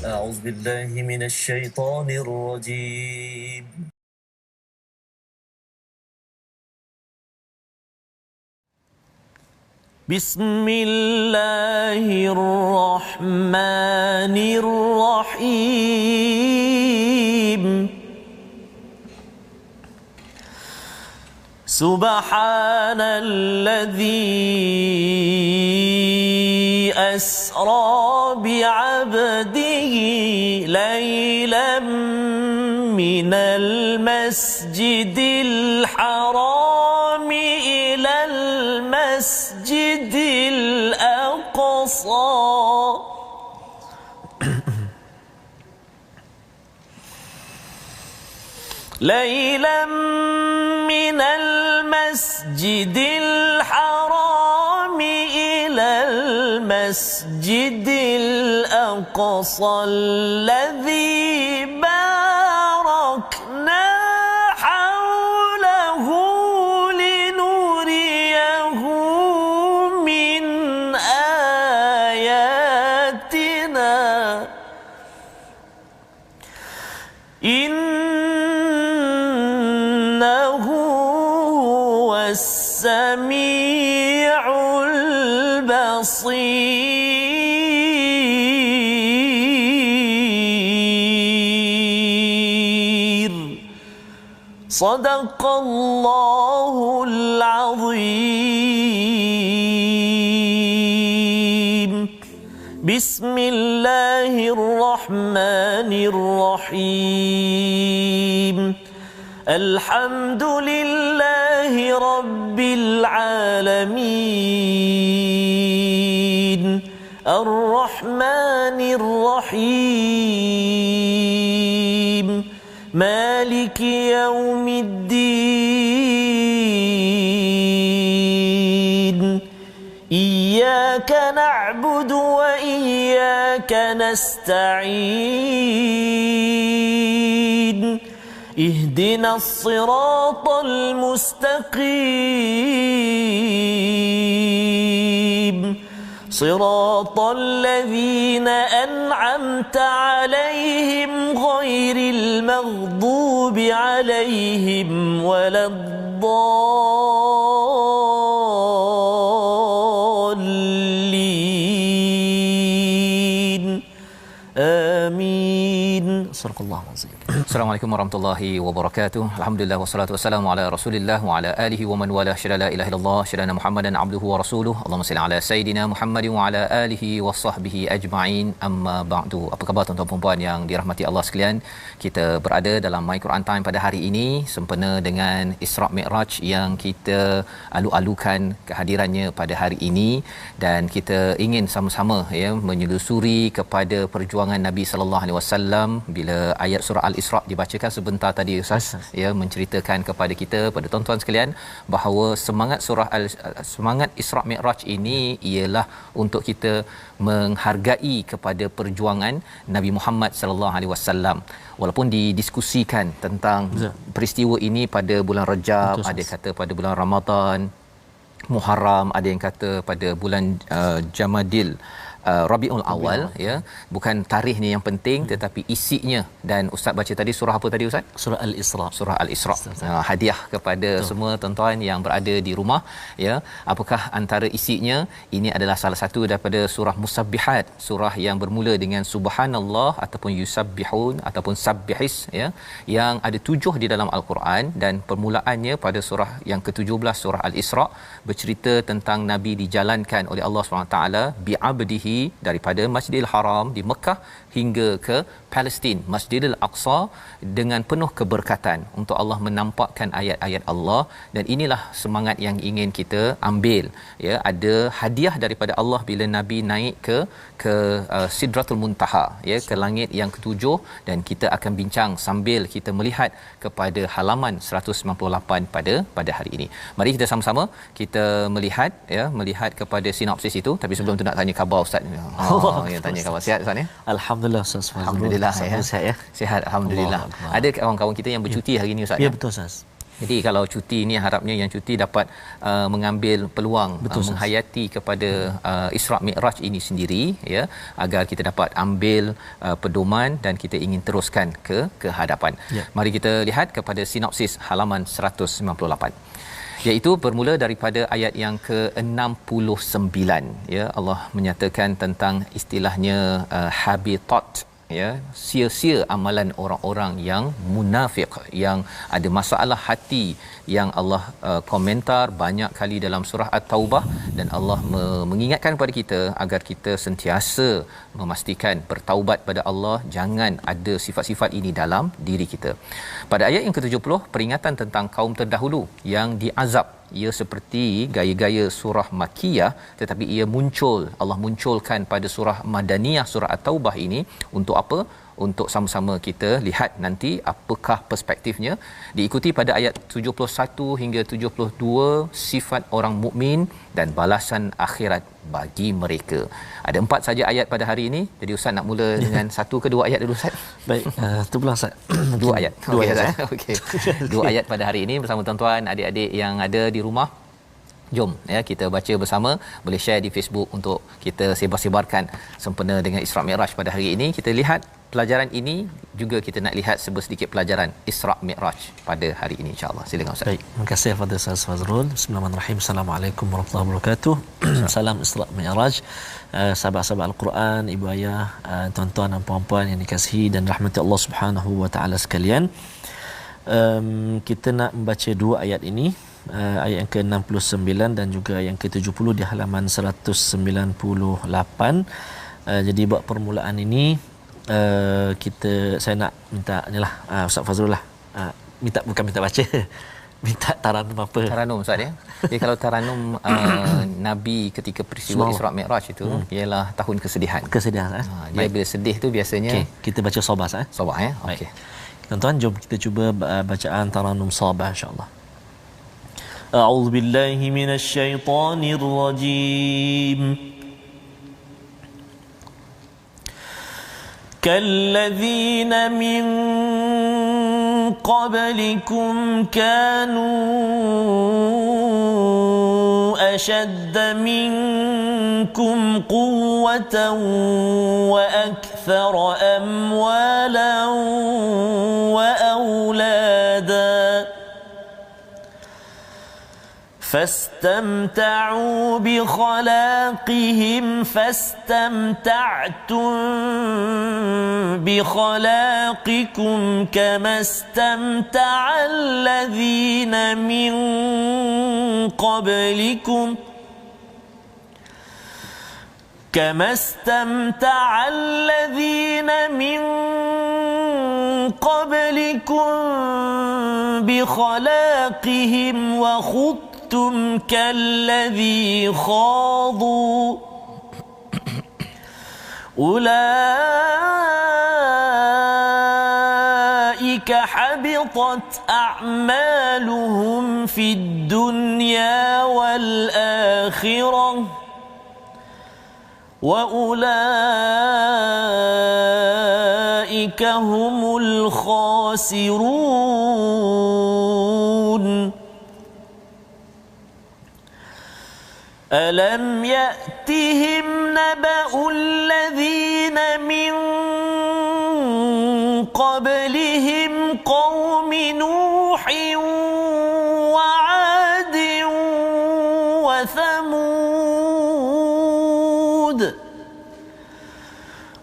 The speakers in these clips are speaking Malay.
أعوذ بالله من الشيطان الرجيم. بسم الله الرحمن الرحيم. سبحان الذي أسرى بعبده ليلا من المسجد الحرام إلى المسجد الأقصى ليلا من المسجد الحرام إلى المسجد الأقصى الذي باركنا حوله لنريه من آياتنا إنه هو السميع البصير. صدق الله العظيم. بسم الله الرحمن الرحيم. الحمد لله رب العالمين الرحمن الرحيم مالك يوم الدين إياك نعبد وإياك نستعين اهدنا الصراط المستقيم صراط الذين أنعمت عليهم غير المغضوب عليهم ولا الضالين آمين. صدق الله العظيم. Assalamualaikum warahmatullahi wabarakatuh. Alhamdulillah wassalatu wassalamu ala Rasulillah wa ala alihi wa man wala syada la ilaha illallah syada Muhammadan abduhu wa rasuluhu. Allahumma salli ala sayidina Muhammad wa ala alihi wasahbihi ajma'in. Amma ba'du. Apa khabar tuan-tuan dan puan yang dirahmati Allah sekalian? Kita berada dalam My Quran Time pada hari ini sempena dengan Isra' Mi'raj yang kita alu-alukan kehadirannya pada hari ini, dan kita ingin sama-sama menyelusuri kepada perjuangan Nabi sallallahu alaihi wasallam bila ayat surah Al-Isra' dibacakan sebentar tadi Ustaz, menceritakan kepada kita, pada tuan-tuan sekalian, bahawa semangat Isra' Mi'raj ini ialah untuk kita menghargai kepada perjuangan Nabi Muhammad sallallahu alaihi wasallam. Walaupun didiskusikan tentang peristiwa ini pada bulan Rajab, ada kata pada bulan Ramadan, Muharram, ada yang kata pada bulan Jamadil Rabiul Awal, bukan tarikhnya yang penting tetapi isinya. Dan ustaz baca tadi surah apa tadi ustaz? Surah Al-Isra'. Surah Al-Isra'. Hadiah kepada semua tuan-tuan yang berada di rumah, apakah antara isinya? Ini adalah salah satu daripada surah Musabbihat, surah yang bermula dengan subhanallah ataupun yusabbihun ataupun sabbihis, yang ada 7 di dalam Al-Quran, dan permulaannya pada surah yang ke-17 surah Al-Isra' bercerita tentang Nabi dijalankan oleh Allah SWT bi'abdihi daripada Masjidil Haram di Mekah hingga ke Palestin, Masjidil Aqsa, dengan penuh keberkatan untuk Allah menampakkan ayat-ayat Allah. Dan inilah semangat yang ingin kita ambil, ada hadiah daripada Allah bila Nabi naik ke Sidratul Muntaha, ke langit yang ketujuh, dan kita akan bincang sambil kita melihat kepada halaman 198 pada hari ini. Mari kita sama-sama kita melihat kepada sinopsis itu. Tapi sebelum tu nak tanya khabar ustaz. Tanya khabar. Sihat ustaz ya? Alhamdulillah Ustaz. Alhamdulillah ya. Sihat ya. Sihat alhamdulillah. Ada kawan-kawan kita yang bercuti hari ini ustaz. Ya betul Ustaz. Jadi kalau cuti ni harapnya yang cuti dapat mengambil peluang menghayati kepada Isra' Mi'raj ini sendiri, ya, agar kita dapat ambil pedoman dan kita ingin teruskan ke hadapan. Ya. Mari kita lihat kepada sinopsis halaman 198. Iaitu bermula daripada ayat yang ke-69, ya. Allah menyatakan tentang istilahnya habitat, ya, sia-sia amalan orang-orang yang munafik, yang ada masalah hati, yang Allah komentar banyak kali dalam surah At-Taubah, dan Allah mengingatkan kepada kita agar kita sentiasa memastikan bertaubat pada Allah, jangan ada sifat-sifat ini dalam diri kita. Pada ayat yang ke-70, peringatan tentang kaum terdahulu yang diazab. Ia seperti gaya-gaya surah Makkiyah, tetapi ia muncul, Allah munculkan pada surah Madaniyah, surah At-Taubah ini untuk apa? Untuk sama-sama kita lihat nanti apakah perspektifnya. Diikuti pada ayat 71 hingga 72 sifat orang mukmin dan balasan akhirat bagi mereka. Ada 4 saja ayat pada hari ini. Jadi Ustaz nak mula dengan 1 ke 2 ayat dulu Ustaz. Baik, tu pula Ustaz. 2 ayat. Dua Okey ayat, Ustaz. Okey. 2 ayat pada hari ini bersama tuan-tuan, adik-adik yang ada di rumah. Jom, ya, kita baca bersama. Boleh share di Facebook untuk kita sebar-sebarkan sempena dengan Isra' Mi'raj pada hari ini. Kita lihat pelajaran ini, juga kita nak lihat sedikit pelajaran Isra' Mi'raj pada hari ini, insya-Allah. Silakan Ustaz. Baik, terima kasih kepada Ustaz Fazrul. Bismillahirrahmanirrahim. Assalamualaikum warahmatullahi wabarakatuh. Salam Isra' Mi'raj. Sahabat-sahabat Al-Quran, ibu ayah, tuan-tuan dan puan-puan yang dikasihi dan rahmati Allah Subhanahu wa taala sekalian. Kita nak membaca 2 ayat ini. Ayat yang ke-69 dan juga yang ke-70 di halaman 198. Jadi buat permulaan ini saya nak minta inilah Ustaz Fazrul lah, bukan minta baca minta taranum apa. Taranum Ustaz, ya. Jadi kalau taranum Nabi ketika peristiwa Isra' Mi'raj itu ialah tahun kesedihan. Dia bila sedih tu biasanya kita baca sabah sabah, ya. Okey. Tuan-tuan, jom kita cuba bacaan taranum sabah insya-Allah. أعوذ بالله من الشيطان الرجيم كالذين من قبلكم كانوا أشد منكم قوة وأكثر أموالا وأولادا فاستمتعوا بخلاقهم فاستمتعتم بخلاقكم كما استمتع الذين من قبلكم بخلاقهم وخضتم كالذي خاضوا أولئك حبطت أعمالهم في الدنيا والآخرة وأولئك هم الخاسرون ألم يأتهم نبأ الذين من قبلهم قوم نوح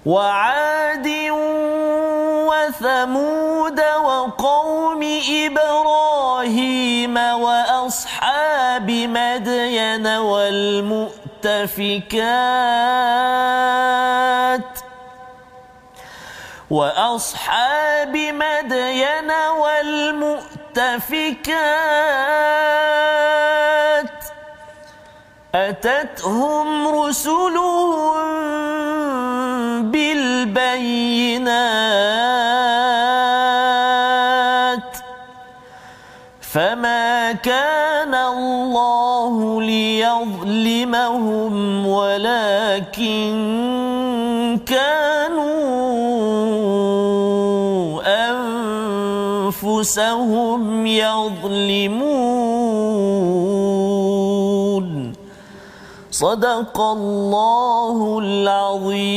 وعاد وثمود وقوم إبراهيم وأصحاب مدين والمؤتفكات أتتهم رسلهم بالبينات فما كان الله ليظلمهم ولكن كانوا أنفسهم يظلمون صدق الله العظيم.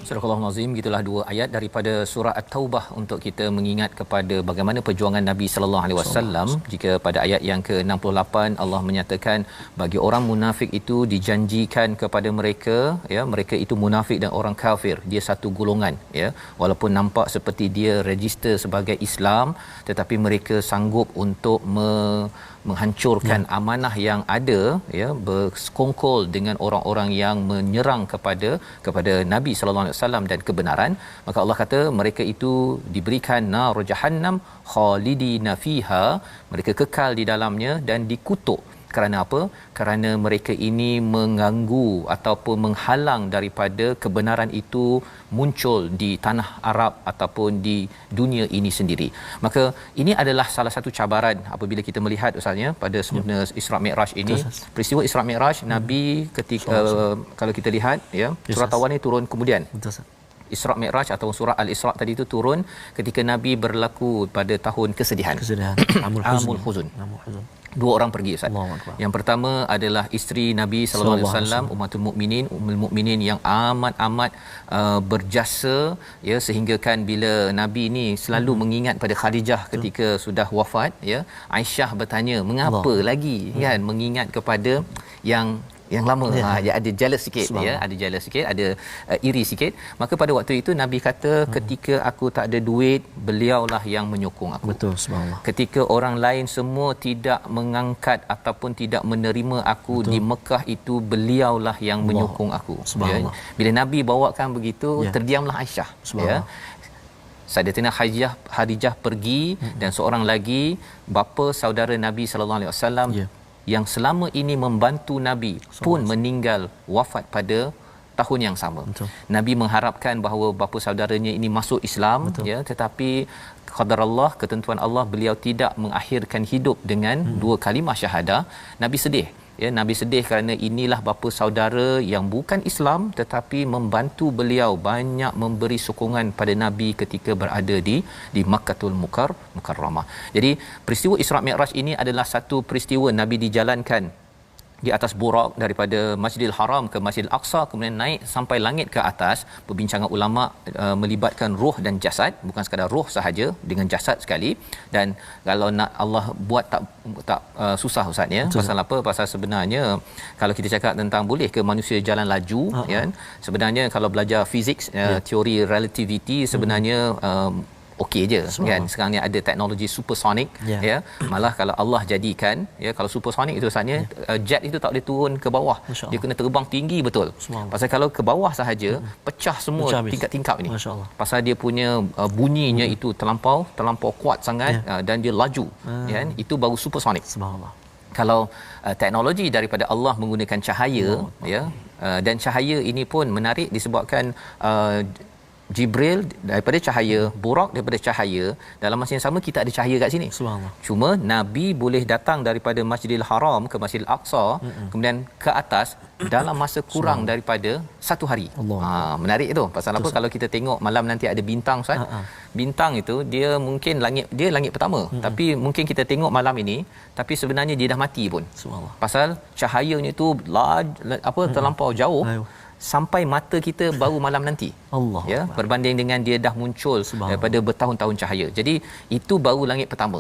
Surah Al-Azim, gitulah dua ayat daripada surah At-Taubah untuk kita mengingat kepada bagaimana perjuangan Nabi sallallahu alaihi wasallam. Jika pada ayat yang ke-68 Allah menyatakan bagi orang munafik itu dijanjikan kepada mereka, ya, mereka itu munafik dan orang kafir, dia satu golongan, ya, walaupun nampak seperti dia register sebagai Islam, tetapi mereka sanggup untuk menghancurkan amanah yang ada, ya, bersekongkol dengan orang-orang yang menyerang kepada Nabi sallallahu alaihi wasallam dan kebenaran. Maka Allah kata mereka itu diberikan nar jahannam khalidina fiha, mereka kekal di dalamnya dan dikutuk. Kerana apa? Kerana mereka ini mengganggu ataupun menghalang daripada kebenaran itu muncul di tanah Arab ataupun di dunia ini sendiri. Maka ini adalah salah satu cabaran apabila kita melihat misalnya pada sempena Isra Mi'raj ini. Peristiwa Isra Mi'raj, Nabi ketika kalau kita lihat, ya, surah Tawan ni turun kemudian. Isra Mi'raj atau surah Al-Isra tadi itu turun ketika Nabi berlaku pada tahun kesedihan. Amul Huzun. Dua orang pergi, Ustaz. Yang pertama adalah isteri Nabi sallallahu alaihi wasallam, Ummatul Mukminin, Ummul Mukminin yang amat berjasa, ya, sehingga kan bila Nabi ni selalu mengingat pada Khadijah ketika sudah wafat, ya, Aisyah bertanya mengapa lagi kan mengingat kepada yang lama, ada jealous sikit, ya, ada jealous sikit, ada iri sikit. Maka pada waktu itu Nabi kata ketika aku tak ada duit, beliaulah yang menyokong aku. Betul, subhanallah. Ketika orang lain semua tidak mengangkat ataupun tidak menerima aku di Mekah itu, beliaulah yang menyokong aku, ya. Bila Nabi bawakan begitu, terdiamlah Aisyah, ya. Sayyidatina Khadijah pergi, dan seorang lagi bapa saudara Nabi sallallahu alaihi wasallam yang selama ini membantu Nabi pun meninggal wafat pada tahun yang sama. Betul. Nabi mengharapkan bahawa bapa saudaranya ini masuk Islam, ya, tetapi qadar Allah, ketentuan Allah, beliau tidak mengakhirkan hidup dengan dua kalimah syahadah. Nabi sedih, ya, Nabi sedih kerana inilah bapa saudara yang bukan Islam tetapi membantu beliau, banyak memberi sokongan pada Nabi ketika berada di Makkatul Mukarramah. Jadi peristiwa Isra Mi'raj ini adalah satu peristiwa Nabi dijalankan di atas burak daripada Masjidil Haram ke Masjidil Aqsa, kemudian naik sampai langit ke atas. Perbincangan ulama melibatkan roh dan jasad, bukan sekadar roh sahaja, dengan jasad sekali. Dan kalau nak Allah buat tak susah, Ustaz, ya. Pasal apa? Pasal sebenarnya kalau kita cakap tentang boleh ke manusia jalan laju, ya, sebenarnya kalau belajar fizik, teori relativity, sebenarnya okey je, kan. Sekarang ni ada teknologi supersonic, ya. Malah kalau Allah jadikan, ya, kalau supersonic itu sebenarnya jet itu tak boleh turun ke bawah, dia kena terbang tinggi betul. Pasal kalau ke bawah sahaja pecah semua tingkap-tingkap ni. Pasal dia punya bunyinya itu terlampau kuat sangat, dan dia laju, kan. Itu baru supersonic. Subhanallah. Kalau teknologi daripada Allah menggunakan cahaya, ya, dan cahaya ini pun menarik disebabkan Jibril daripada cahaya, Burak daripada cahaya. Dalam masa yang sama kita ada cahaya kat sini. Subhanallah. Cuma Nabi boleh datang daripada Masjidil Haram ke Masjidil Aqsa, kemudian ke atas dalam masa kurang daripada satu hari. Menarik tu. Pasal apa? Kalau kita tengok malam nanti ada bintang, Ustaz. Bintang itu dia mungkin langit pertama, tapi mungkin kita tengok malam ini, tapi sebenarnya dia dah mati pun. Subhanallah. Pasal cahayanya tu terlampau jauh, sampai mata kita baru malam nanti. Allah, ya, berbanding dengan dia dah muncul daripada bertahun-tahun cahaya. Jadi itu baru langit pertama.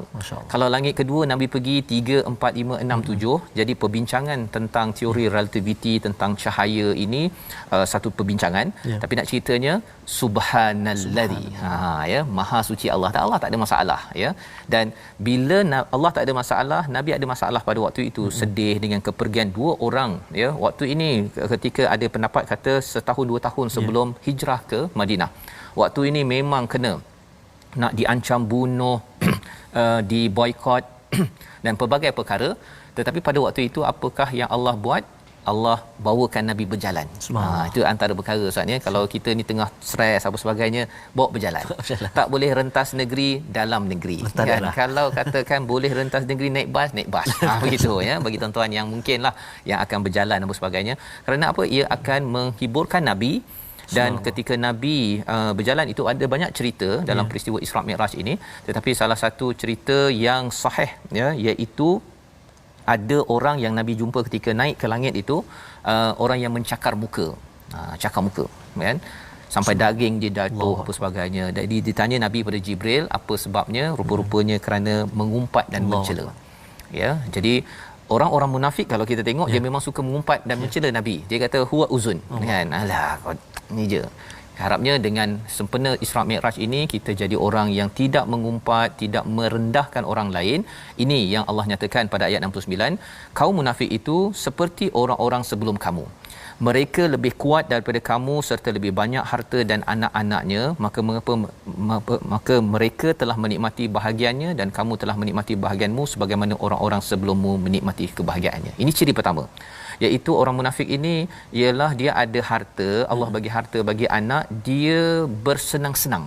Kalau langit kedua Nabi pergi 3, 4, 5, 6, 7. Jadi perbincangan tentang teori relativity tentang cahaya ini satu perbincangan, tapi nak ceritanya subhanallazi, ya, maha suci Allah. Allah tak ada masalah, ya. Dan bila Allah tak ada masalah, Nabi ada masalah pada waktu itu, sedih dengan kepergian dua orang, ya. Waktu ini ketika ada pendapat kata setahun 2 tahun sebelum hijrah ke Madinah. Waktu ini memang kena nak diancam bunuh, diboikot dan pelbagai perkara. Tetapi pada waktu itu apakah yang Allah buat? Allah bawakan Nabi berjalan. Itu antara perkara, Ustaz, ya. Kalau kita ni tengah stres apa sebagainya, bawa berjalan. Tak boleh rentas negeri dalam negeri, kan? Kalau katakan boleh rentas negeri naik bas begitu, ya, bagi tuan-tuan yang mungkinlah yang akan berjalan apa sebagainya. Kerana apa? Ia akan menghiburkan Nabi, Dan ketika Nabi berjalan itu ada banyak cerita dalam peristiwa Isra Mi'raj ini, tetapi salah satu cerita yang sahih ya, iaitu ada orang yang Nabi jumpa ketika naik ke langit itu, orang yang mencakar muka. Cakar muka kan, sampai daging dia jatuh apa sebagainya. Jadi ditanya Nabi pada Jibril apa sebabnya, rupa-rupanya kerana mengumpat dan mencela. Ya, jadi orang-orang munafik kalau kita tengok dia memang suka mengumpat dan mencela Nabi. Dia kata huwa uzun kan. Alah kau ni je. Harapnya dengan sempena Isra Mi'raj ini kita jadi orang yang tidak mengumpat, tidak merendahkan orang lain. Ini yang Allah nyatakan pada ayat 69, kaum munafik itu seperti orang-orang sebelum kamu. Mereka lebih kuat daripada kamu serta lebih banyak harta dan anak-anaknya, maka mereka telah menikmati bahagiannya dan kamu telah menikmati bahagianmu sebagaimana orang-orang sebelummu menikmati kebahagiaannya. Ini ciri pertama, iaitu orang munafik ini ialah dia ada harta, Allah bagi harta, bagi anak, dia bersenang-senang.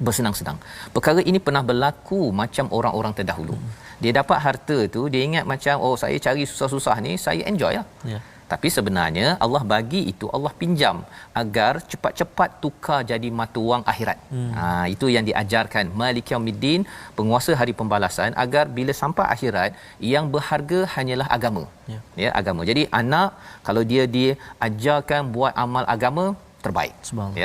Bersenang-senang. Perkara ini pernah berlaku macam orang-orang terdahulu. Dia dapat harta tu, dia ingat macam saya cari susah-susah ni, saya enjoy lah. Tapi sebenarnya Allah bagi itu, Allah pinjam agar cepat-cepat tukar jadi mata wang akhirat. Itu yang diajarkan Malik Yaumiddin, penguasa hari pembalasan, agar bila sampai akhirat yang berharga hanyalah agama. Ya, agama. Jadi anak kalau dia diajarkan buat amal agama, terbaik.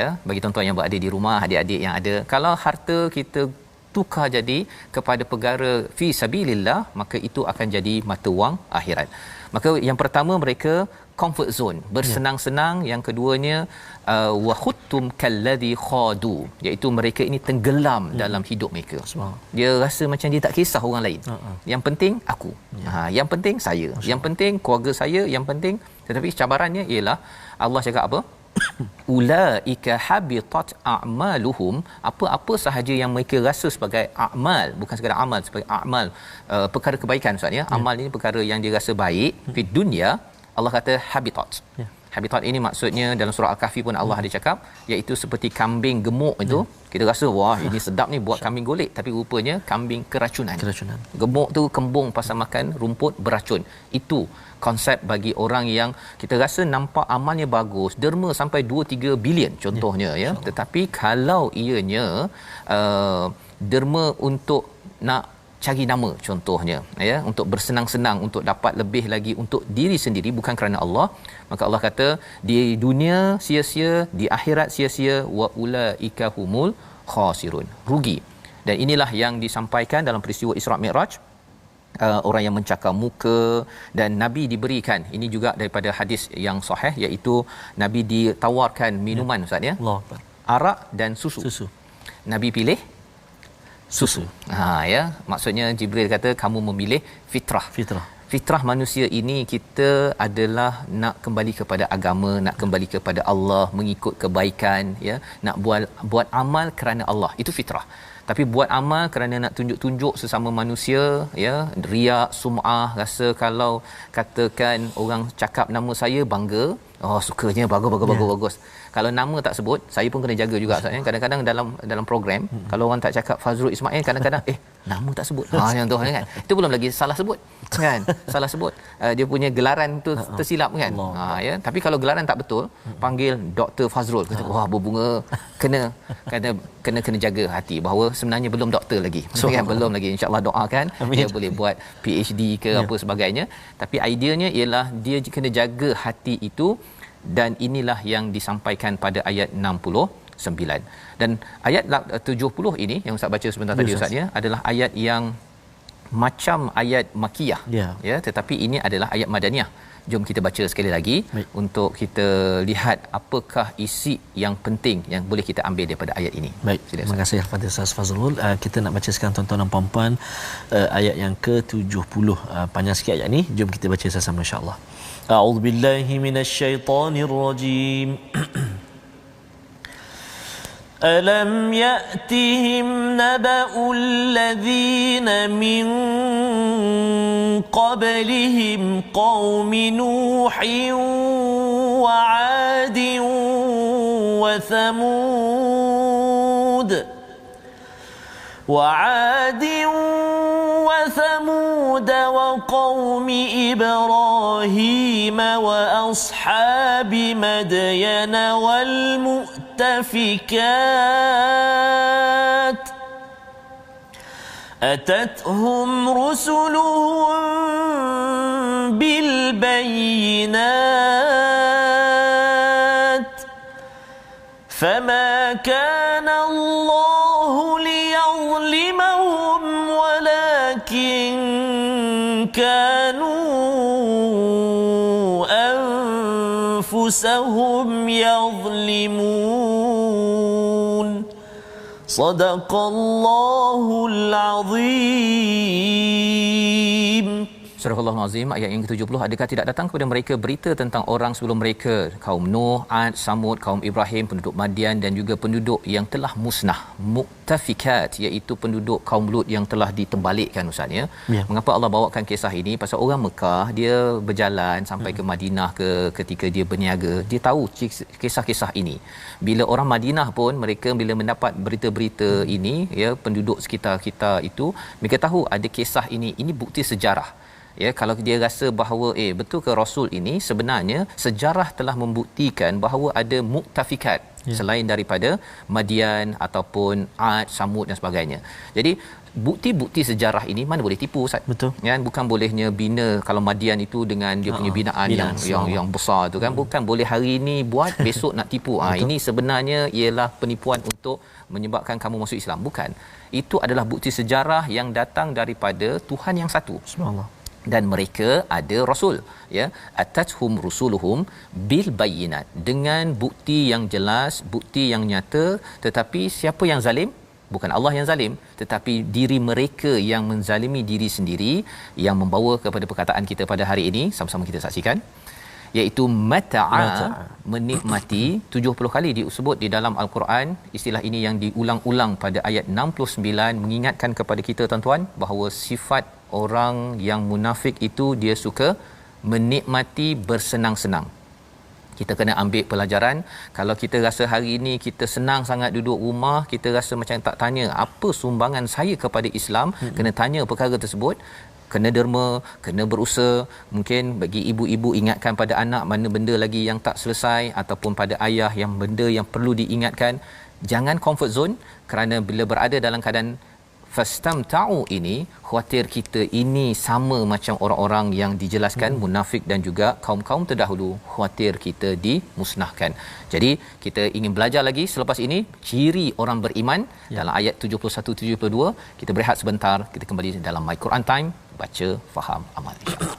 Ya, bagi tuan-tuan yang berada di rumah, adik-adik yang ada, kalau harta kita tukar jadi kepada perkara fi sabilillah, maka itu akan jadi mata wang akhirat. Maka yang pertama mereka comfort zone, bersenang-senang. Yang keduanya wa khuttum kalladhi khadu, iaitu mereka ini tenggelam dalam hidup mereka. Dia rasa macam dia tak kisah orang lain. Yang penting aku. Yang penting saya. Yang penting keluarga saya, yang penting. Tetapi cabarannya ialah Allah cakap apa? Ulaika habitat a'maluhum, apa-apa sahaja yang mereka rasa sebagai amal, bukan sekadar amal, sebagai amal, perkara kebaikan Ustaz ya. Amal ini perkara yang dia rasa baik di dunia, Allah kata habitat. Habitat ini maksudnya dalam surah Al-Kahfi pun Allah ada cakap, iaitu seperti kambing gemuk itu. Kita rasa wah ini sedap ni buat kambing golek, tapi rupanya kambing keracunan. Gemuk tu kembung pasal makan rumput beracun. Itu konsep bagi orang yang kita rasa nampak amalnya bagus, derma sampai 2-3 bilion contohnya ya. Tetapi kalau ianya derma untuk nak cari nama contohnya ya, untuk bersenang-senang, untuk dapat lebih lagi untuk diri sendiri, bukan kerana Allah, maka Allah kata di dunia sia-sia, di akhirat sia-sia, wa ulaika humul khasirun, rugi. Dan inilah yang disampaikan dalam peristiwa Isra Mi'raj, orang yang mencakar muka. Dan Nabi diberikan, ini juga daripada hadis yang sahih, iaitu Nabi ditawarkan minuman Ustaz ya, arak dan susu. Nabi pilih susu. Ya, maksudnya Jibril kata kamu memilih fitrah manusia ini. Kita adalah nak kembali kepada agama, nak kembali kepada Allah, mengikut kebaikan ya, nak buat amal kerana Allah, itu fitrah. Tapi buat amal kerana nak tunjuk-tunjuk sesama manusia ya, riak, sum'ah, rasa kalau katakan orang cakap nama saya bangga, sukanya bagus. Kalau nama tak sebut, saya pun kena jaga juga Ustaz ya. Kadang-kadang dalam program kalau orang tak cakap Fazrul Ismail, kadang-kadang nama tak sebut. Yang tu kan. Itu belum lagi salah sebut kan. Salah sebut. Dia punya gelaran tu tersilap kan. Ya, tapi kalau gelaran tak betul, panggil Dr. Fazrul, kata wah berbunga, kena jaga hati bahawa sebenarnya belum doktor lagi. Kan belum lagi, insya-Allah doakan dia boleh buat PhD ke apa sebagainya. Tapi ideanya ialah dia kena jaga hati itu. Dan inilah yang disampaikan pada ayat 69. Dan ayat 70 ini yang Ustaz baca sebentar tadi Ustaz ya, adalah ayat yang macam ayat Makkiyah ya, tetapi ini adalah ayat Madaniyah. Jom kita baca sekali lagi untuk kita lihat apakah isi yang penting yang boleh kita ambil daripada ayat ini. Baik, terima kasih kepada Ustaz Fazrul. Kita nak baca sekarang tuan-tuan dan puan-puan ayat yang ke-70. Panjang sikit ayat ni, jom kita baca sama-sama insya-Allah. A'udzu billahi minasyaitonir rajim. Alam ya'tihim naba'ul ladzina min qablihim qaumi Nuhin wa 'adin wa Thamud wa 'adin wa ثمود وقوم إبراهيم وأصحاب مدين والمؤتفكات أتتهم رسلهم بالبينات فما كان الله ليظلمهم ولكن كانوا أنفسهم يظلمون صدق الله العظيم. Surah Al-Azim ayat yang ke-70, adakah tidak datang kepada mereka berita tentang orang sebelum mereka, kaum Nuh, Ad, Samud, kaum Ibrahim, penduduk Madian dan juga penduduk yang telah musnah, mu'tafikat, iaitu penduduk kaum Lut yang telah ditembalikkan Ustaz ya. Mengapa Allah bawakan kisah ini? Pasal orang Mekah dia berjalan sampai ke Madinah ketika dia berniaga, dia tahu kisah-kisah ini. Bila orang Madinah pun mereka bila mendapat berita-berita ini ya, penduduk sekitar kita itu mereka tahu ada kisah ini bukti sejarah. Ya, kalau dia rasa bahawa betul ke Rasul ini, sebenarnya sejarah telah membuktikan bahawa ada muktafikat selain daripada Madian ataupun Ad, Samud dan sebagainya. Jadi bukti-bukti sejarah ini mana boleh tipu Ustaz. Betul. Kan bukan bolehnya bina kalau Madian itu dengan dia punya binaan yang besar tu kan, bukan boleh hari ini buat besok nak tipu. Ini sebenarnya ialah penipuan untuk menyebabkan kamu masuk Islam. Bukan. Itu adalah bukti sejarah yang datang daripada Tuhan yang satu. Subhanallah. Dan mereka ada rasul ya, atathum rusuluhum bil bayyinat, dengan bukti yang jelas, bukti yang nyata. Tetapi siapa yang zalim? Bukan Allah yang zalim, tetapi diri mereka yang menzalimi diri sendiri, yang membawa kepada perkataan kita pada hari ini. Sama-sama kita saksikan, iaitu mata'a, menikmati. 70 kali disebut di dalam al-Quran istilah ini, yang diulang-ulang pada ayat 69, mengingatkan kepada kita tuan-tuan bahawa sifat orang yang munafik itu dia suka menikmati bersenang-senang. Kita kena ambil pelajaran. Kalau kita rasa hari ini kita senang sangat duduk rumah, kita rasa macam tak tanya apa sumbangan saya kepada Islam, kena tanya perkara tersebut, kena derma, kena berusaha. Mungkin bagi ibu-ibu ingatkan pada anak mana benda lagi yang tak selesai, ataupun pada ayah yang benda yang perlu diingatkan. Jangan comfort zone, kerana bila berada dalam keadaan fastamta'u ini, khawatir kita ini sama macam orang-orang yang dijelaskan munafik dan juga kaum-kaum terdahulu, khawatir kita dimusnahkan. Jadi kita ingin belajar lagi selepas ini ciri orang beriman dalam ayat 71-72. Kita berehat sebentar, kita kembali dalam My Quran Time, baca, faham, amal, insya-Allah.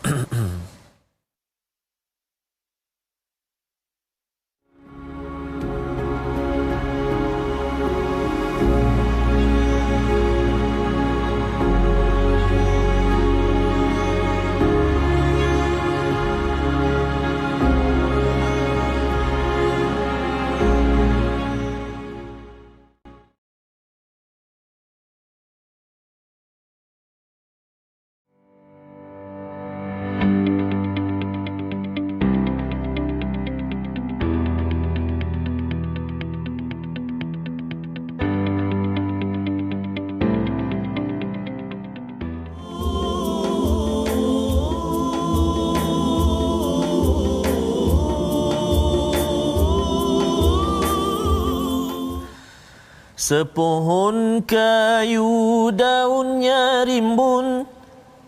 Sepohon kayu daunnya rimbun,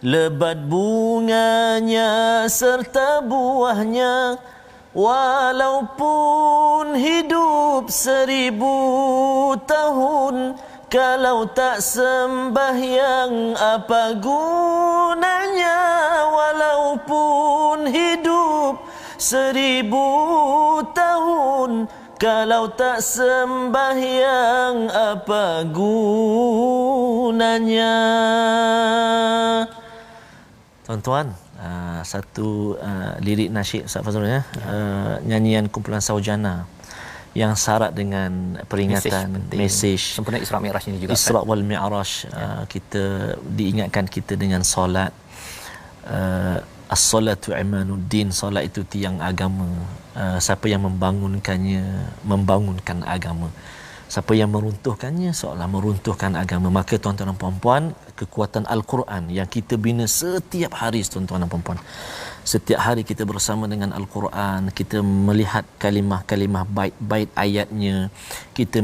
lebat bunganya serta buahnya. Walaupun hidup 1000 tahun, kalau tak sembahyang apa gunanya? Walaupun hidup 1000 tahun, kalau tak sembahyang apa gunanya? Tuan-tuan, satu lirik nasyid Ustaz Fazrul ya, nyanyian kumpulan Saujana yang syarat dengan peringatan mesej sempena Isra Mi'raj ini juga. Isra wal Mi'raj, kita diingatkan kita dengan solat. As-salatu imanuddin, solat itu tiang agama. Siapa yang membangunkannya membangunkan agama. Siapa yang meruntuhkannya seolah meruntuhkan agama. Maka tuan-tuan dan puan-puan, kekuatan Al-Quran yang kita bina setiap hari, tuan-tuan dan puan-puan. Setiap hari kita bersama dengan Al-Quran, kita melihat kalimah-kalimah bait-bait ayatnya, kita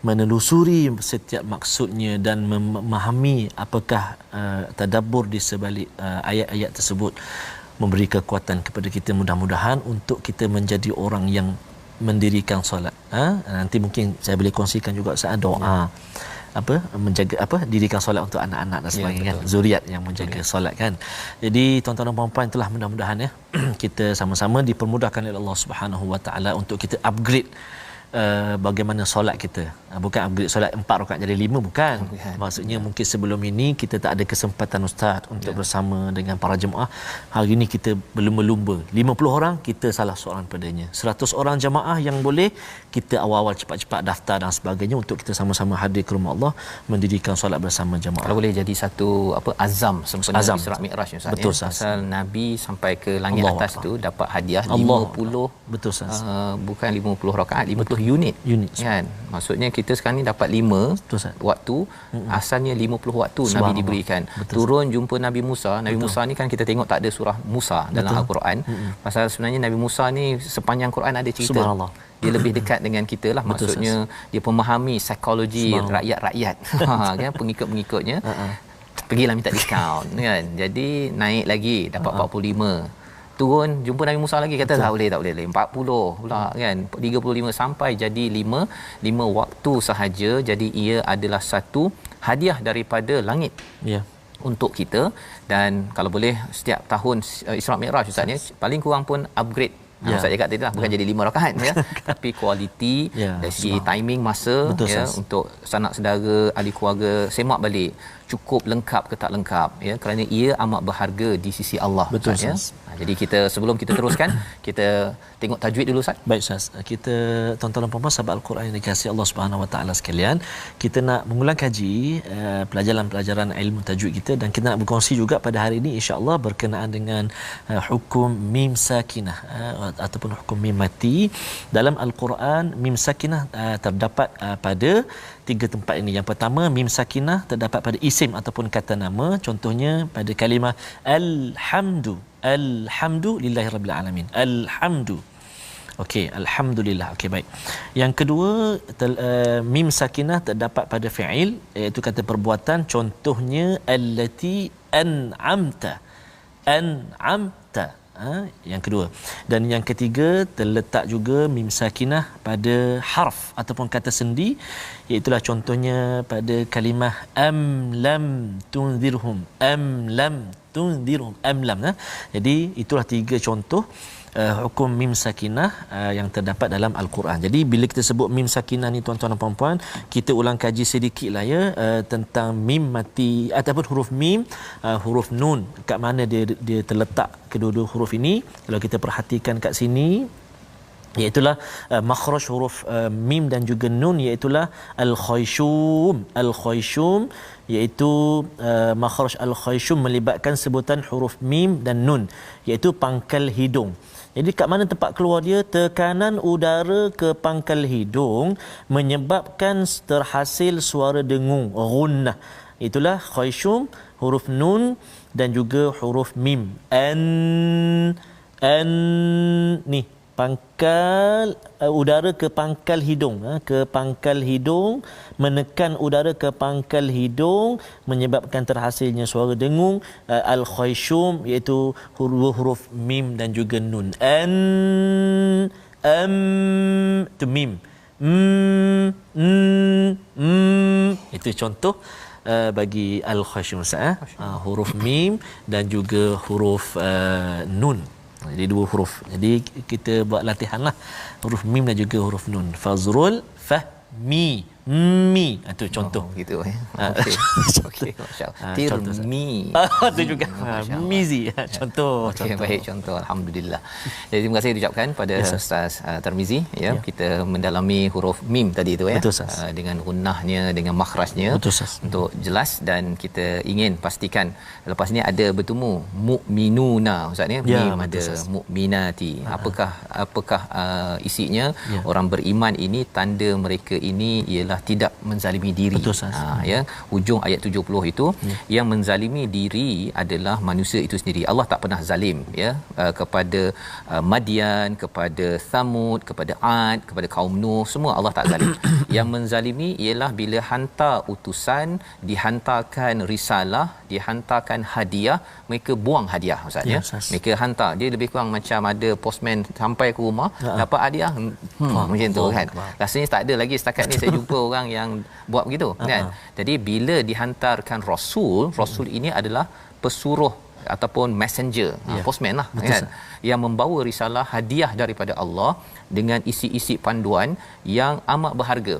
menelusuri setiap maksudnya dan memahami apakah tadabbur di sebalik ayat-ayat tersebut, memberi kekuatan kepada kita mudah-mudahan untuk kita menjadi orang yang mendirikan solat. Nanti mungkin saya boleh kongsikan juga saat doa menjaga dirikan solat untuk anak-anak dan sebagainya, kan, zuriat yang menjaga solat, kan. Jadi tuan-tuan dan puan-puan, itulah mudah-mudahan kita sama-sama dipermudahkan oleh Allah Subhanahu Wa Taala untuk kita upgrade bagaimana solat kita. Bukan upgrade solat 4 rakaat jadi 5, bukan. Maksudnya mungkin sebelum ini kita tak ada kesempatan ustaz untuk bersama dengan para jemaah. Hari ini kita berlumba-lumba. 50 orang, kita salah seorang padanya. 100 orang jemaah yang boleh, kita awal-awal cepat-cepat daftar dan sebagainya untuk kita sama-sama hadir ke rumah Allah mendirikan solat bersama jemaah. Kalau boleh jadi satu azam sempena Isra Mi'raj Ustaz. Betul, pasal Nabi sampai ke langit Allah atas tu dapat hadiah Allah 50. Betul Ustaz. Bukan 50 rakaat, 50 unit kan. Maksudnya kita sekarang ni dapat 5 waktu, asalnya 50 waktu Nabi diberikan. Turun jumpa Nabi Musa. Nabi Musa ni kan kita tengok tak ada surah Musa dalam Al-Quran. Pasal sebenarnya Nabi Musa ni sepanjang Quran ada cerita. Subhanallah. Dia lebih dekat dengan kita lah. Maksudnya dia memahami psikologi rakyat-rakyat kan, pengikut-pengikutnya. Pergilah minta diskaun kan. Jadi naik lagi dapat 45. Turun jumpa Nabi Musa lagi, kata tak boleh 40 pula kan, 35 sampai jadi 5 waktu sahaja. Jadi ia adalah satu hadiah daripada langit untuk kita. Dan kalau boleh setiap tahun Isra Mi'raj Ustaz ni paling kurang pun upgrade. Ustaz cakap tadi lah, bukan jadi 5 rakaat tapi kualiti dari segi timing masa untuk sanak saudara, ahli keluarga semak balik cukup lengkap ke tak lengkap kerana ia amat berharga di sisi Allah. Betul Ustaz, jadi kita sebelum kita teruskan kita tengok tajwid dulu Ustaz. Baik Ustaz, kita tuan-tuan dan puan-puan sahabat Al-Quran yang dikasihi Allah Subhanahu Wa Taala sekalian, kita nak mengulang kaji pelajaran-pelajaran ilmu tajwid kita, dan kita nak berkongsi juga pada hari ini insya-Allah berkenaan dengan hukum mim sakinah ataupun hukum mim mati. Dalam Al-Quran mim sakinah terdapat pada 3 tempat ini. Yang pertama, mim sakinah terdapat pada isim ataupun kata nama. Contohnya pada kalimah alhamdulillahirabbil alamin. Alhamdu. Okey, alhamdulillah. Okey, baik. Yang kedua, mim sakinah terdapat pada fi'il, iaitu kata perbuatan. Contohnya allati an'amta. An'amta. Yang kedua. Dan yang ketiga, terletak juga mim sakinah pada harf ataupun kata sendi, iaitulah contohnya pada kalimah am lam tunzirhum. Am lam tunzirhum. Am lam. Jadi itulah 3 contoh hukum mim sakinah yang terdapat dalam Al-Quran. Jadi bila kita sebut mim sakinah ni tuan-tuan dan puan-puan, kita ulang kaji sedikitlah tentang mim mati ataupun huruf mim, huruf nun, kat mana dia terletak kedua-dua huruf ini. Kalau kita perhatikan kat sini, iaitulah makhraj huruf mim dan juga nun, iaitulah al-khayshum. Al-khayshum iaitu makhraj al-khayshum melibatkan sebutan huruf mim dan nun, iaitu pangkal hidung. Jadi kat mana tempat keluar dia? Tekanan udara ke pangkal hidung menyebabkan terhasil suara dengung, ghunnah. Itulah khayshum, huruf nun dan juga huruf mim. An ni pangkal udara ke pangkal hidung, ke pangkal hidung, menekan udara ke pangkal hidung menyebabkan terhasilnya suara dengung, al-khayshum, iaitu huruf mim dan juga nun. Tu mim. Itu contoh bagi al-khayshum, huruf mim dan juga huruf nun. Jadi 2 huruf. Jadi kita buat latihanlah huruf mim dan juga huruf nun. Fazrul fahmi. Mi itu contoh. Gitu okey. Okey, masya-Allah. Tirmi. Itu juga mizi contoh. Okey, baik, contoh. Alhamdulillah. Jadi terima kasih diucapkan pada Ustaz Tarmizi ya. Kita mendalami huruf mim tadi tu ya. Dengan gunnahnya, dengan makhrajnya untuk jelas, dan kita ingin pastikan lepas ni ada bertemu mukminuna Ustaz ni, mim ada mukminati. Apakah isinya? Orang beriman ini, tanda mereka ini ialah tidak menzalimi diri. Ya, hujung ayat 70 itu, yang menzalimi diri adalah manusia itu sendiri. Allah tak pernah zalim ya, kepada Madian, kepada Thamud, kepada Ad, kepada kaum Nuh, semua Allah tak zalim. Yang menzalimi ialah bila hantar utusan, dihantarkan risalah, dihantarkan hadiah, mereka buang hadiah Ustaz ya. Mereka hantar, dia lebih kurang macam ada postman sampai ke rumah dapat hadiah macam tu kan. Rasanya tak ada lagi setakat ni saya jumpa orang yang buat begitu kan. Jadi bila dihantarkan rasul ini adalah pesuruh ataupun messenger, postman lah kan, yang membawa risalah hadiah daripada Allah dengan isi-isi panduan yang amat berharga.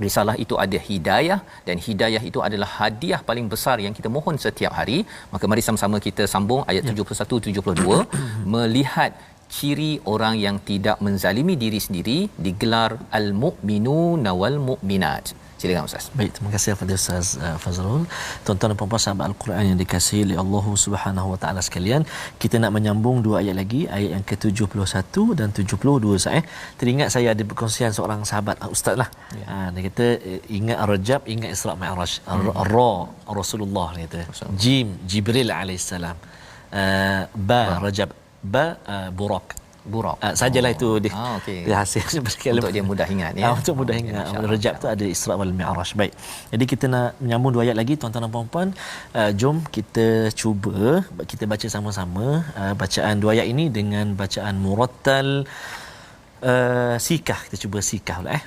Risalah itu ada hidayah, dan hidayah itu adalah hadiah paling besar yang kita mohon setiap hari. Maka mari sama-sama kita sambung ayat 71-72 melihat ciri orang yang tidak menzalimi diri sendiri, digelar al-mu'minuna wal mu'minat. Silakan Ustaz. Baik, terima kasih kepada Ustaz Fazrul. Tuan-tuan dan puan-puan sahabat Al-Quran yang dikasihi oleh Allah Subhanahu Wa Taala sekalian, kita nak menyambung dua ayat lagi, ayat yang ke-71 dan 72 Ustaz. Teringat saya ada perkongsian seorang sahabat Ustaz lah. Dia kata ingat Rajab, ingat Isra Mi'raj. Ra Rasulullah dia kata. Jim Jibril alaihissalam. Ba Rajab, ba Burak. Sajalah itu dia. Dia hasil untuk dia mudah ingat ya. Untuk mudah ingat. Rajab tu ada Isra wal Mi'raj. Baik. Jadi kita nak menyambung dua ayat lagi tuan-tuan dan puan-puan. Jom kita cuba kita baca sama-sama bacaan dua ayat ini dengan bacaan murattal sikah. Kita cuba sikah pula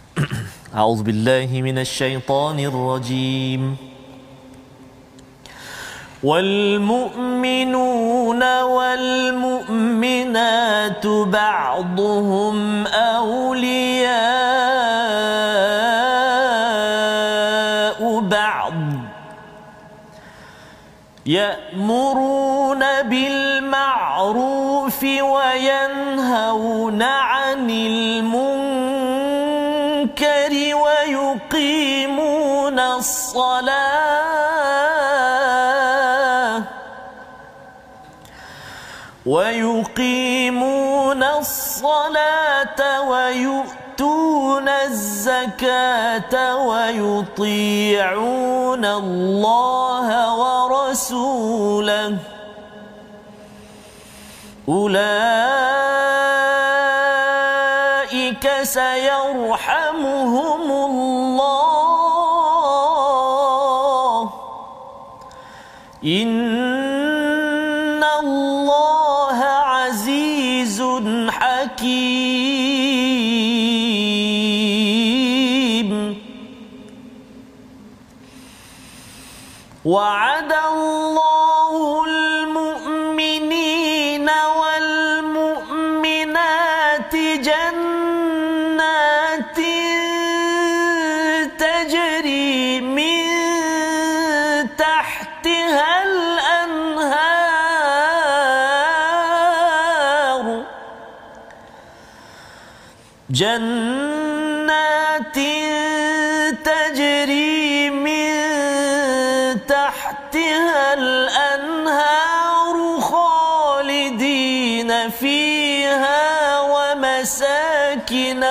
A'udzubillahi minasyaitonirrajim. والمؤمنون والمؤمنات بعضهم أولياء بعض يأمرون بالمعروف وينهون عن المنكر ويقيمون الصلاة ويؤتون الزكاة ويطيعون الله ورسوله أولئك سيرحمهم الله إن الله عزيز حكيم وعد الله المؤمنين والمؤمنات جنات تجري من تحتها الأنهار جنات تجري من تحتها الأنهار خالدين فيها ومساكن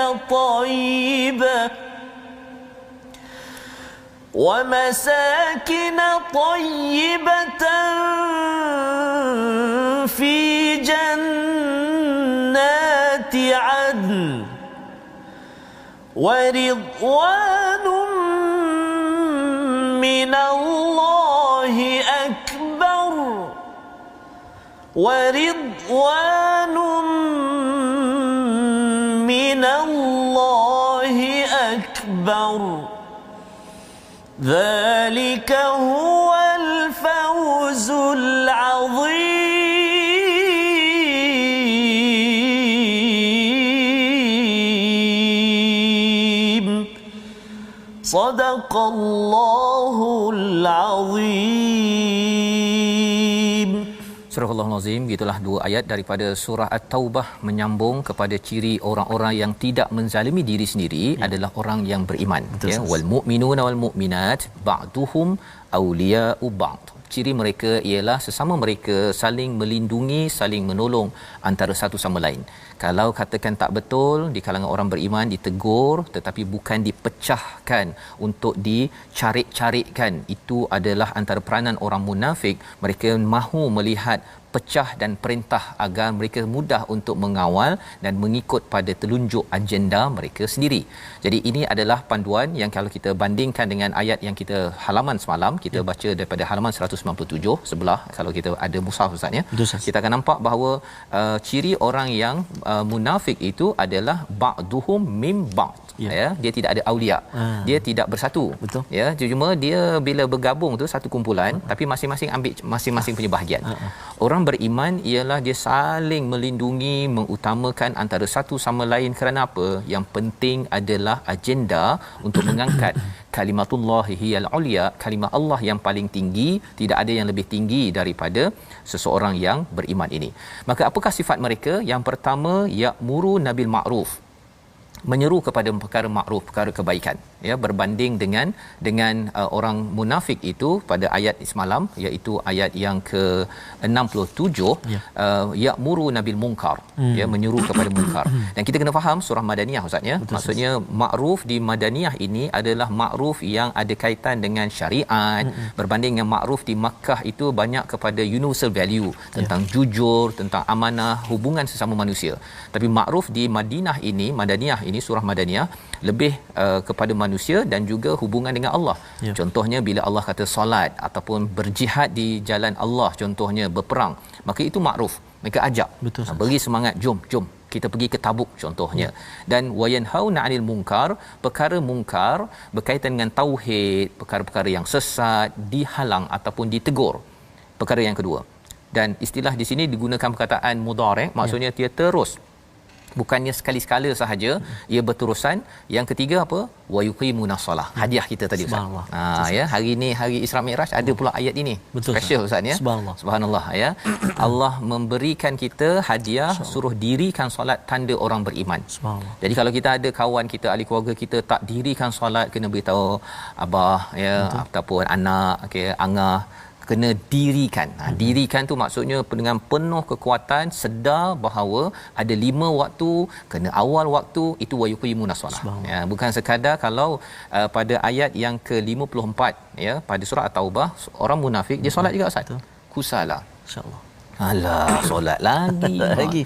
طيبة في جنات عدن ورضوان من الله أكبر ذلك هو الفوز العظيم Sadaqallahul Azim. Surah Al-Azim, gitulah dua ayat daripada surah At-Taubah menyambung kepada ciri orang-orang yang tidak menzalimi diri sendiri adalah orang yang beriman. Betul, Wal mu'minuna wal mu'minat ba'duhum awliya'u ba'd. Ciri mereka ialah sesama mereka saling melindungi, saling menolong antara satu sama lain. Kalau katakan tak betul di kalangan orang beriman ditegur tetapi bukan dipecahkan untuk dicarik-carikkan, itu adalah antara peranan orang munafik. Mereka mahu melihat pecah dan perintah agar mereka mudah untuk mengawal dan mengikut pada telunjuk agenda mereka sendiri. Jadi ini adalah panduan yang kalau kita bandingkan dengan ayat yang kita halaman semalam, kita baca daripada halaman 197 sebelah, kalau kita ada mushaf Ustaz ya, kita akan nampak bahawa ciri orang yang munafik itu adalah ba'duhum mim ba'd. Ya, dia tidak ada aulia. Dia tidak bersatu. Betul. Ya, cuma dia bila bergabung tu satu kumpulan tapi masing-masing ambil masing-masing punya bahagian. Orang beriman ialah dia saling melindungi, mengutamakan antara satu sama lain. Kerana apa? Yang penting adalah agenda untuk mengangkat kalimatullahi hiyal ulia, kalimah Allah yang paling tinggi. Tidak ada yang lebih tinggi daripada seseorang yang beriman ini. Maka apakah sifat mereka? Yang pertama, ya'muru nabil ma'ruf, menyeru kepada perkara makruf, perkara kebaikan, ya, berbanding dengan orang munafik itu pada ayat semalam, iaitu ayat yang ke-67, ya'muru nabil munkar, ya, menyeru kepada munkar. Dan kita kena faham surah madaniyah Ustaz ya. Maksudnya makruf di madaniyah ini adalah makruf yang ada kaitan dengan syariat, berbanding dengan makruf di Makkah itu banyak kepada universal value tentang jujur, tentang amanah, hubungan sesama manusia. Tapi makruf di Madinah ini, madaniyah ini, surah madaniyah, lebih kepada manusia dan juga hubungan dengan Allah. Contohnya bila Allah kata solat ataupun berjihad di jalan Allah, contohnya berperang, maka itu makruf. Mereka ajak, beri semangat, jom kita pergi ke Tabuk contohnya. Dan wayanhauna 'anil munkar, perkara mungkar berkaitan dengan tauhid, perkara-perkara yang sesat dihalang ataupun ditegur. Perkara yang kedua. Dan istilah di sini digunakan perkataan mudhari', maksudnya dia terus, bukannya sekali-sekala sahaja, ia berterusan. Yang ketiga apa? Wa yuqimuna solah. Hadiah kita tadi Ustaz. Ya, hari ni hari Isra Mi'raj ada pula ayat ini. Special Ustaz ya. Subhanallah ya. Allah memberikan kita hadiah, suruh dirikan solat tanda orang beriman. Jadi kalau kita ada kawan kita, ahli keluarga kita tak dirikan solat, kena beritahu abah ya, ataupun anak, okey, angah, kena dirikan. Dirikan tu maksudnya dengan penuh kekuatan, sedar bahawa ada 5 waktu, kena awal waktu, itu wa yuqimuna solah. Ya, bukan sekadar kalau pada ayat yang ke-54 ya, pada surah At-Taubah, orang munafik dia solat juga Ustaz. Kusala. Insya-Allah. Alah, solat lagi.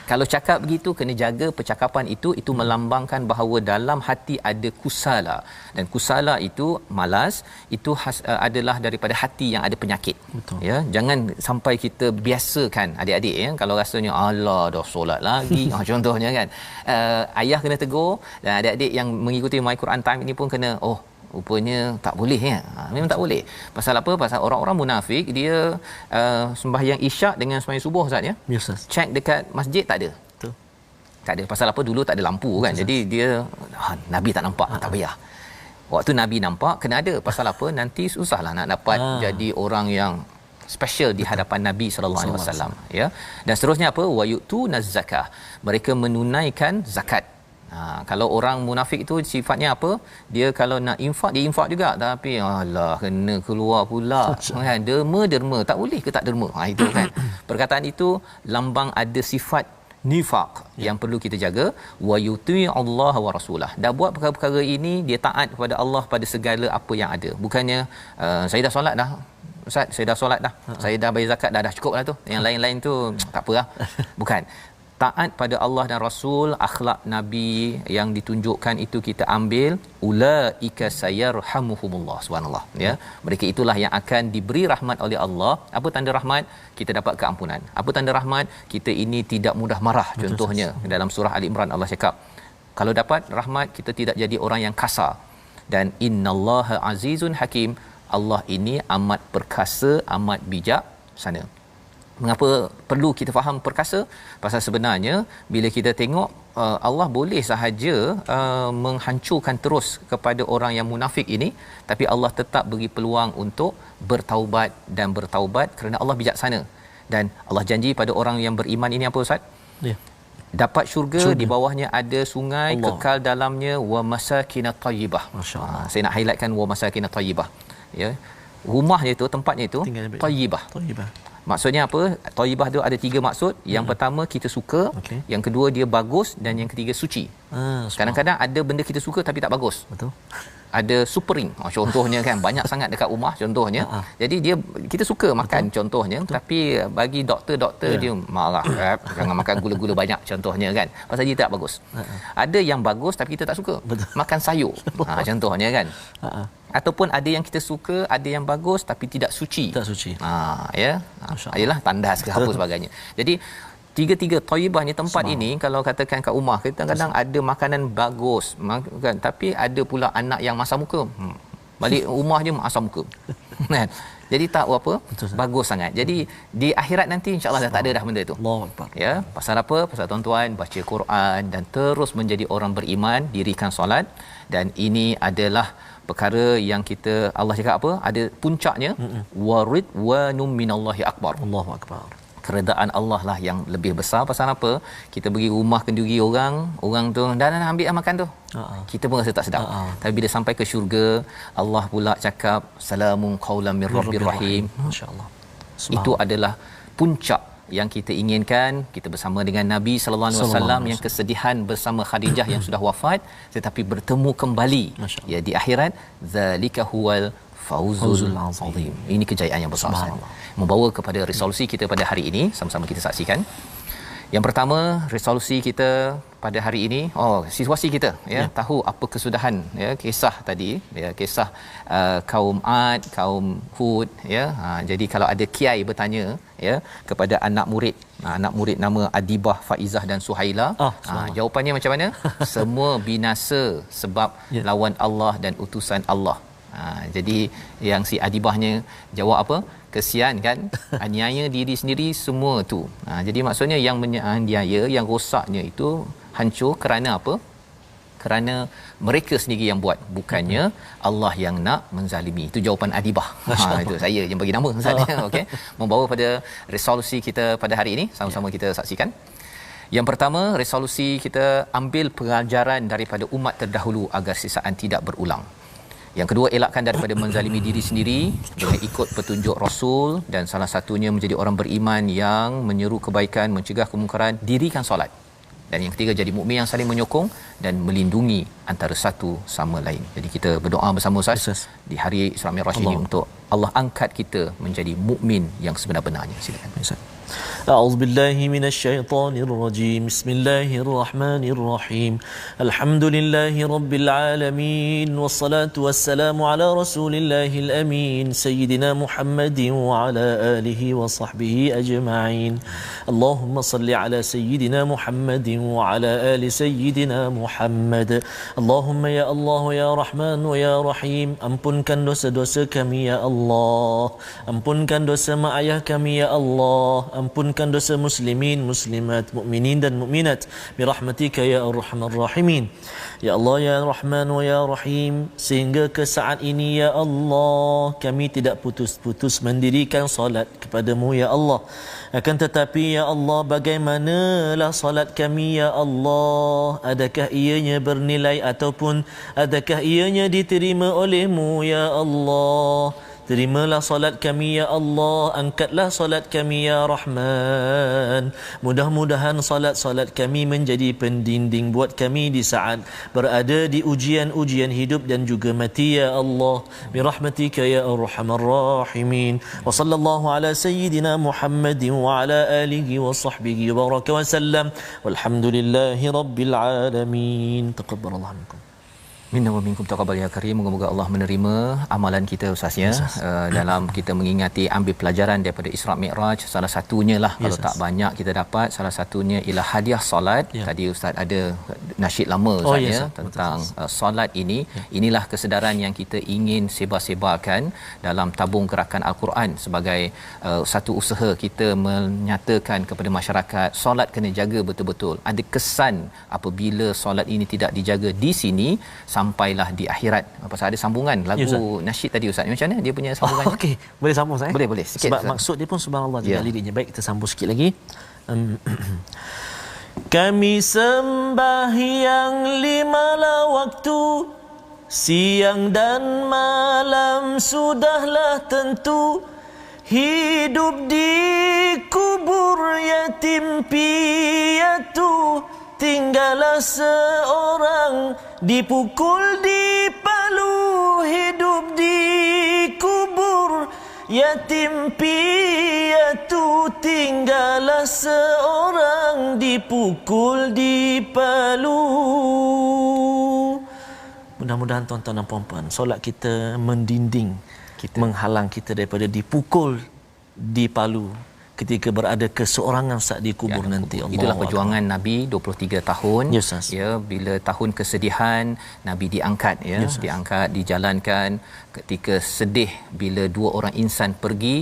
Kalau cakap begitu, kena jaga percakapan itu melambangkan bahawa dalam hati ada kusala. Dan kusala itu malas, itu adalah daripada hati yang ada penyakit. Ya, jangan sampai kita biasakan adik-adik ya, kalau rasanya alah dah solat lagi contohnya kan. Ayah kena tegur, dan adik-adik yang mengikuti My Quran Time ini pun kena, rupanya tak boleh ya. Memang tak boleh. Pasal apa? Pasal orang-orang munafik dia sembahyang isyak dengan sembahyang subuh Ustaz ya. Yes, Cek dekat masjid tak ada. Betul. Tak ada. Pasal apa? Dulu tak ada lampu kan. Jadi dia Nabi tak nampak, tak payah. Waktu Nabi nampak kena ada. Pasal apa? Nanti susahlah nak dapat jadi orang yang special di hadapan Nabi sallallahu alaihi wasallam ya. Dan seterusnya apa? Wa yu'tunaz zakah. Mereka menunaikan zakat. Kalau orang munafik itu sifatnya apa? Dia kalau nak infak, dia infak juga, tapi alah kena keluar pula kan, derma tak boleh ke tak derma, itu kan. Perkataan itu lambang ada sifat nifaq yang perlu kita jaga. Wa yuti Allah wa rasulah, dah buat perkara-perkara ini, dia taat kepada Allah pada segala apa yang ada. Bukannya saya dah solat dah Ustaz, saya dah solat dah, saya dah bayar zakat dah cukup lah tu, yang lain-lain tu tak apalah. Bukan. Taat pada Allah dan Rasul, akhlak Nabi yang ditunjukkan itu kita ambil. Ulaika sayarhamuhumullah, subhanallah ya. Mereka itulah yang akan diberi rahmat oleh Allah. Apa tanda rahmat? Kita dapat keampunan. Apa tanda rahmat? Kita ini tidak mudah marah. Contohnya dalam surah Ali Imran Allah cakap, kalau dapat rahmat kita tidak jadi orang yang kasar. Dan innallaha azizun hakim, Allah ini amat perkasa, amat bijak sana. Mengapa perlu kita faham perkasa? Pasal sebenarnya bila kita tengok Allah boleh sahaja menghancurkan terus kepada orang yang munafik ini, tapi Allah tetap beri peluang untuk bertaubat dan bertaubat kerana Allah bijaksana. Dan Allah janji pada orang yang beriman ini apa Ustaz? Ya. Dapat syurga, di bawahnya ada sungai, Allah. kekal dalamnya, wa masakinat tayyibah. Masya-Allah. Saya nak highlightkan wa masakinat tayyibah. Ya. Rumahnya itu, tempatnya itu tayyibah. Tayyibah. Maksudnya apa? Tayyibah tu ada 3 maksud. Yang pertama kita suka, yang kedua dia bagus, dan yang ketiga suci. Kadang-kadang ada benda kita suka tapi tak bagus. Betul. Ada supering, contohnya kan, banyak sangat dekat rumah contohnya. Jadi dia kita suka makan contohnya, tapi bagi doktor dia marah, jangan makan gula-gula banyak contohnya kan. Pasal dia tak bagus. Ada yang bagus tapi kita tak suka. Makan sayur. Contohnya kan. Ataupun ada yang kita suka, ada yang bagus tapi tidak suci. Tak suci. Ya. Ayalah tandas ke apa sebagainya. Jadi tiga-tiga thayyibahnya tempat ini, kalau katakan kat rumah kita kadang-kadang ada makanan bagus kan, tapi ada pula anak yang masam muka. Balik rumah je masam muka. Kan? Jadi tak apa bagus sangat. Jadi di akhirat nanti insya-Allah dah tak ada dah benda tu. Allahuakbar. Ya, pasal apa? Pasal tuan-tuan baca Quran dan terus menjadi orang beriman, dirikan solat, dan ini adalah perkara yang kita, Allah cakap apa? Ada puncaknya, warid wa num minallahi akbar. Allahuakbar. Keredaan Allah lah yang lebih besar. Pasal apa? Kita bagi rumah kenduri orang tu dah ambil makan tu. Kita pun rasa tak sedap. Tapi bila sampai ke syurga, Allah pula cakap salamun qaulam mir rabbir rahim. Masya-Allah. Itu adalah puncak yang kita inginkan. Kita bersama dengan Nabi sallallahu alaihi wasallam yang kesedihan bersama Khadijah yang sudah wafat tetapi bertemu kembali ya di akhirat. Zalika huwal fauzul azim. Ini kejayaan yang besar. Membawa kepada resolusi kita pada hari ini, sama-sama kita saksikan. Yang pertama, resolusi kita pada hari ini, situasi kita ya, tahu apa kesudahan ya, kisah tadi ya, kisah kaum Ad, kaum Hud ya. Jadi kalau ada kiai bertanya ya kepada anak murid nama Adibah, Faizah dan Suhaila, jawapannya macam mana? Semua binasa sebab lawan Allah dan utusan Allah. Jadi yang si Adibahnya jawab apa? Kesian kan, aniaya diri sendiri semua tu. Jadi maksudnya yang menganiaya, yang rosaknya itu hancur kerana apa? Kerana mereka sendiri yang buat, bukannya Allah yang nak menzalimi. Itu jawapan Adibah. Itu saya yang bagi nama Ustaz. Okey, membawa pada resolusi kita pada hari ini, sama-sama kita saksikan. Yang pertama, resolusi kita ambil pelajaran daripada umat terdahulu agar sisaan tidak berulang. Yang kedua, elakkan daripada menzalimi diri sendiri dengan ikut petunjuk Rasul, dan salah satunya menjadi orang beriman yang menyeru kebaikan, mencegah kemungkaran, dirikan solat. Dan yang ketiga, jadi mukmin yang saling menyokong dan melindungi antara satu sama lain. Jadi kita berdoa bersama Ustaz di hari Isra Mi'raj ini untuk Allah angkat kita menjadi mukmin yang sebenar-benarnya. Silakan Ustaz. أعوذ بالله من الشيطان الرجيم بسم الله الرحمن الرحيم الحمد لله رب العالمين والصلاة والسلام على رسول الله الأمين سيدنا محمد وعلى آله وصحبه أجمعين اللهم صل على سيدنا محمد وعلى آل سيدنا محمد اللهم يا الله يا رحمن ويا رحيم ampunkan dosa-dosa kami ya Allah, ampunkan dosa mak ayah kami ya Allah, ampunkan dosa muslimin, muslimat, mukminin dan mukminat birahmatika ya arhamar rahimin. Ya Allah ya Rahman wa ya Rahim, sehingga ke saat ini ya Allah kami tidak putus-putus mendirikan solat kepadamu ya Allah. Akan tetapi ya Allah, bagaimanalah solat kami ya Allah? Adakah ianya bernilai ataupun adakah ianya diterima olehmu ya Allah? Terimalah solat kami ya Allah, angkatlah solat kami ya Rahman. Mudah-mudahan solat-solat kami menjadi pendinding buat kami di saat berada di ujian-ujian hidup dan juga mati ya Allah. Birahmatika ya arhamar rahimin. Wa sallallahu ala sayyidina Muhammadin wa ala alihi wa sahbihi wa baraka wa sallam. Walhamdulillahi rabbil alamin. Taqabbalallahu minkum. Minna wa minkum taqabbal ya karim. Moga-moga Allah menerima amalan kita Ustaz ya. Dalam kita mengingati ambil pelajaran daripada Isra Mi'raj, salah satunya lah kalau tak banyak kita dapat, salah satunya ialah hadiah solat. Tadi Ustaz ada nasyid lama Ustaz ya tentang solat ini. Inilah kesedaran yang kita ingin sebar-sebarkan dalam tabung gerakan Al-Quran sebagai satu usaha kita menyatakan kepada masyarakat solat kena jaga betul-betul. Ada kesan apabila solat ini tidak dijaga di sini sampailah di akhirat. Pasal ada sambungan lagu nasyid tadi Ustaz. Macam mana dia punya sambungan? Okey, boleh sambung saya? Boleh sikit. Sebab maksud dia pun subhanallah juga liriknya. Baik, kita sambung sikit lagi. Kami sembahyang 5 waktu, siang dan malam sudahlah tentu. Hidup di kubur yatim piatu, tinggallah seorang dipukul di palu. Hidup di kubur yatim piatu, tinggallah seorang dipukul di palu. Mudah-mudahan tuan-tuan dan puan-puan, solat kita mendinding, menghalang kita daripada dipukul di palu ketika berada keseorangan saat dikubur nanti. Itulah perjuangan Nabi 23 tahun. Ya, bila tahun kesedihan Nabi diangkat diangkat, dijalankan. Ketika sedih bila 2 orang insan pergi,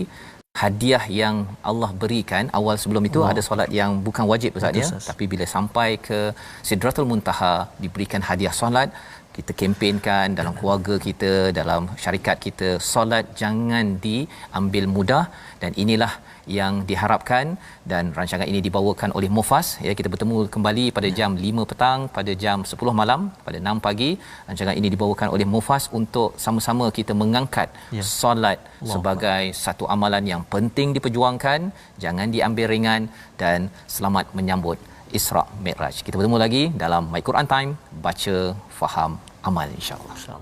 hadiah yang Allah berikan awal sebelum itu ada solat yang bukan wajib Ustaz ya, tapi bila sampai ke Sidratul Muntaha diberikan hadiah solat. Kita kempenkan dalam keluarga kita, dalam syarikat kita, solat jangan diambil mudah, dan inilah yang diharapkan. Dan rancangan ini dibawakan oleh Mufas ya. Kita bertemu kembali pada jam 5 petang, pada jam 10 malam, pada 6 pagi. Rancangan ini dibawakan oleh Mufas untuk sama-sama kita mengangkat solat sebagai satu amalan yang penting diperjuangkan, jangan diambil ringan, dan selamat menyambut Isra Mi'raj. Kita bertemu lagi dalam My Quran Time, baca, faham, amal insya-Allah.